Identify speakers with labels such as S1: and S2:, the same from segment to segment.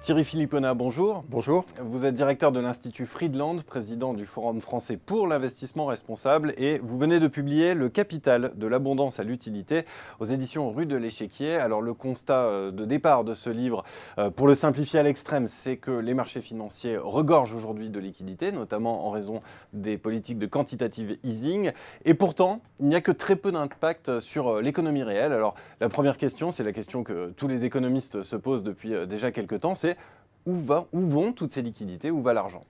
S1: Thierry Philippona, bonjour.
S2: Bonjour.
S1: Vous êtes directeur de l'Institut Friedland, président du Forum français pour l'investissement responsable et vous venez de publier Le capital de l'abondance à l'utilité aux éditions Rue de l'Échiquier. Alors le constat de départ de ce livre, pour le simplifier à l'extrême, c'est que les marchés financiers regorgent aujourd'hui de liquidités, notamment en raison des politiques de quantitative easing. Et pourtant, il n'y a que très peu d'impact sur l'économie réelle. Alors la première question, c'est la question que tous les économistes se posent depuis déjà quelques temps, c'est où vont toutes ces liquidités, où va l'argent?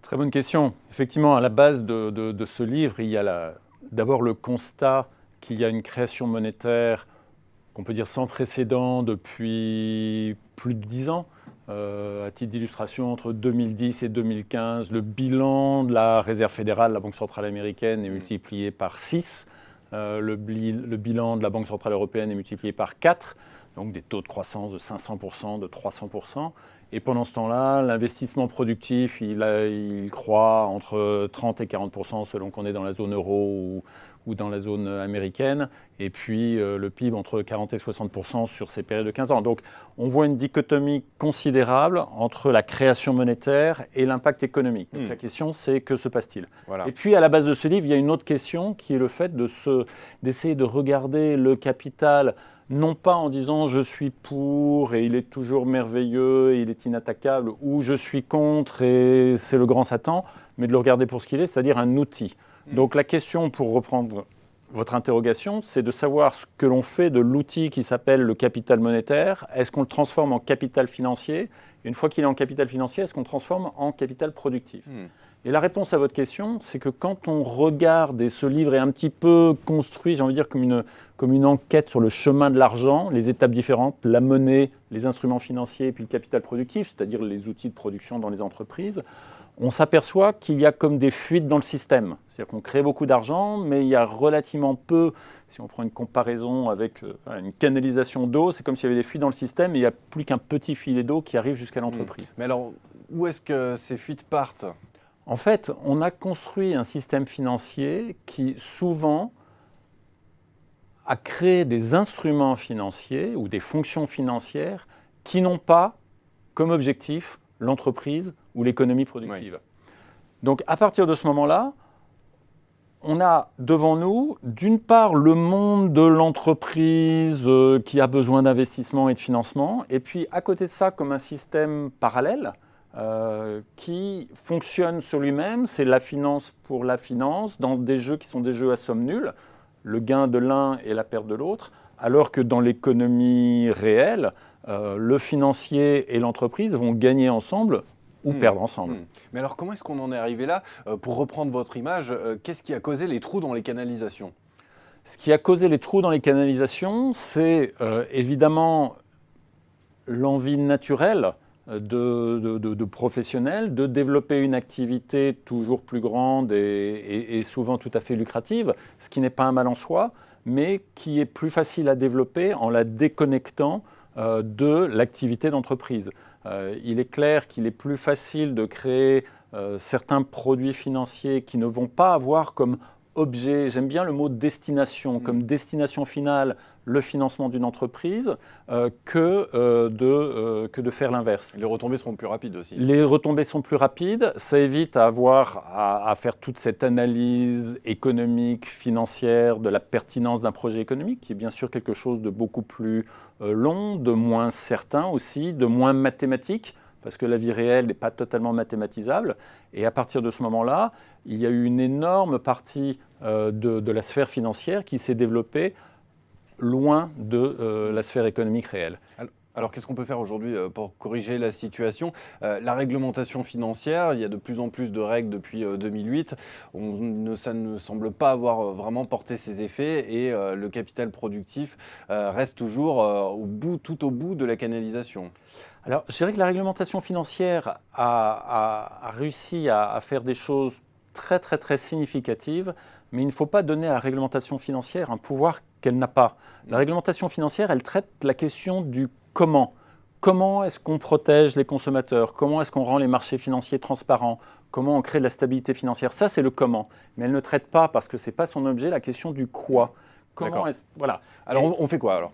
S2: Très bonne question. Effectivement, à la base de ce livre, il y a d'abord le constat qu'il y a une création monétaire qu'on peut dire sans précédent depuis plus de 10 ans. À titre d'illustration, entre 2010 et 2015, le bilan de la Réserve fédérale, la Banque centrale américaine, est multiplié par 6. Le bilan de la Banque centrale européenne est multiplié par 4. Donc des taux de croissance de 500%, de 300%. Et pendant ce temps-là, l'investissement productif, il croît entre 30 et 40% selon qu'on est dans la zone euro ou dans la zone américaine. Et puis le PIB entre 40 et 60% sur ces périodes de 15 ans. Donc on voit une dichotomie considérable entre la création monétaire et l'impact économique. Donc la question, c'est que se passe-t-il? Voilà. Et puis à la base de ce livre, il y a une autre question qui est le fait d'essayer de regarder le capital non pas en disant je suis pour et il est toujours merveilleux et il est inattaquable, ou je suis contre et c'est le grand Satan, mais de le regarder pour ce qu'il est, c'est-à-dire un outil. Donc la question, pour reprendre votre interrogation, c'est de savoir ce que l'on fait de l'outil qui s'appelle le capital monétaire. Est-ce qu'on le transforme en capital financier? Et une fois qu'il est en capital financier, est-ce qu'on le transforme en capital productif? Et la réponse à votre question, c'est que quand on regarde, et ce livre est un petit peu construit, j'ai envie de dire, comme une enquête sur le chemin de l'argent, les étapes différentes, la monnaie, les instruments financiers, et puis le capital productif, c'est-à-dire les outils de production dans les entreprises, on s'aperçoit qu'il y a comme des fuites dans le système. C'est-à-dire qu'on crée beaucoup d'argent, mais il y a relativement peu, si on prend une comparaison avec une canalisation d'eau, c'est comme s'il y avait des fuites dans le système et il n'y a plus qu'un petit filet d'eau qui arrive jusqu'à l'entreprise.
S1: Mais alors, où est-ce que ces fuites partent ?
S2: En fait, on a construit un système financier qui, souvent, a créé des instruments financiers ou des fonctions financières qui n'ont pas comme objectif l'entreprise ou l'économie productive. Oui. Donc, à partir de ce moment-là, on a devant nous, d'une part, le monde de l'entreprise qui a besoin d'investissement et de financement, et puis à côté de ça, comme un système parallèle, qui fonctionne sur lui-même, c'est la finance pour la finance, dans des jeux qui sont des jeux à somme nulle, le gain de l'un et la perte de l'autre, alors que dans l'économie réelle, le financier et l'entreprise vont gagner ensemble ou perdre ensemble.
S1: Mais alors comment est-ce qu'on en est arrivé là? Pour reprendre votre image, qu'est-ce qui a causé les trous dans les canalisations?
S2: Ce qui a causé les trous dans les canalisations, c'est évidemment l'envie naturelle de professionnels, de développer une activité toujours plus grande et souvent tout à fait lucrative, ce qui n'est pas un mal en soi, mais qui est plus facile à développer en la déconnectant de l'activité d'entreprise. Il est clair qu'il est plus facile de créer certains produits financiers qui ne vont pas avoir comme objet, j'aime bien le mot destination, comme destination finale le financement d'une entreprise, que de faire l'inverse.
S1: Les retombées seront plus rapides aussi.
S2: Les retombées sont plus rapides, ça évite à faire toute cette analyse économique, financière, de la pertinence d'un projet économique, qui est bien sûr quelque chose de beaucoup plus long, de moins certain aussi, de moins mathématique, parce que la vie réelle n'est pas totalement mathématisable. Et à partir de ce moment-là, il y a eu une énorme partie de la sphère financière qui s'est développée loin de la sphère économique réelle.
S1: Alors qu'est-ce qu'on peut faire aujourd'hui pour corriger la situation? La réglementation financière, il y a de plus en plus de règles depuis 2008. Ça ne semble pas avoir vraiment porté ses effets et le capital productif reste toujours tout au bout de la canalisation.
S2: Alors je dirais que la réglementation financière a réussi à faire des choses très très très significatives, mais il ne faut pas donner à la réglementation financière un pouvoir qu'elle n'a pas. La réglementation financière, elle traite la question du comment. Comment est-ce qu'on protège les consommateurs? Comment est-ce qu'on rend les marchés financiers transparents? Comment on crée de la stabilité financière? Ça, c'est le comment. Mais elle ne traite pas, parce que ce n'est pas son objet, la question du quoi.
S1: Voilà. Alors, on fait quoi alors?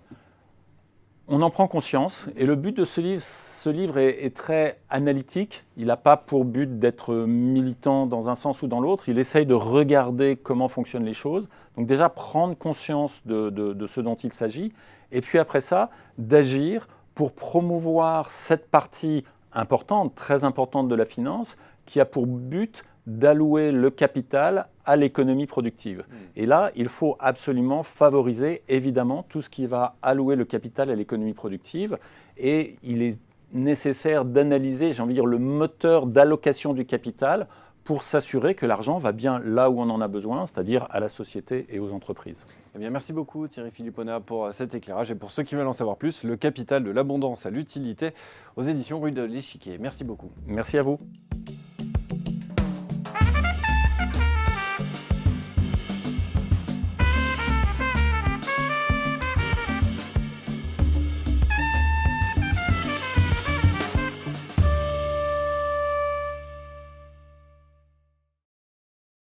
S2: On en prend conscience et le but de ce livre est très analytique. Il n'a pas pour but d'être militant dans un sens ou dans l'autre. Il essaye de regarder comment fonctionnent les choses. Donc déjà prendre conscience de ce dont il s'agit et puis après ça, d'agir pour promouvoir cette partie importante, très importante de la finance qui a pour but d'allouer le capital à l'économie productive. Et là, il faut absolument favoriser, évidemment, tout ce qui va allouer le capital à l'économie productive. Et il est nécessaire d'analyser, j'ai envie de dire, le moteur d'allocation du capital pour s'assurer que l'argent va bien là où on en a besoin, c'est-à-dire à la société et aux entreprises.
S1: Eh bien, merci beaucoup Thierry Philippona pour cet éclairage. Et pour ceux qui veulent en savoir plus, Le capital de l'abondance à l'utilité aux éditions Rue de l'Échiquier. Merci beaucoup.
S2: Merci à vous.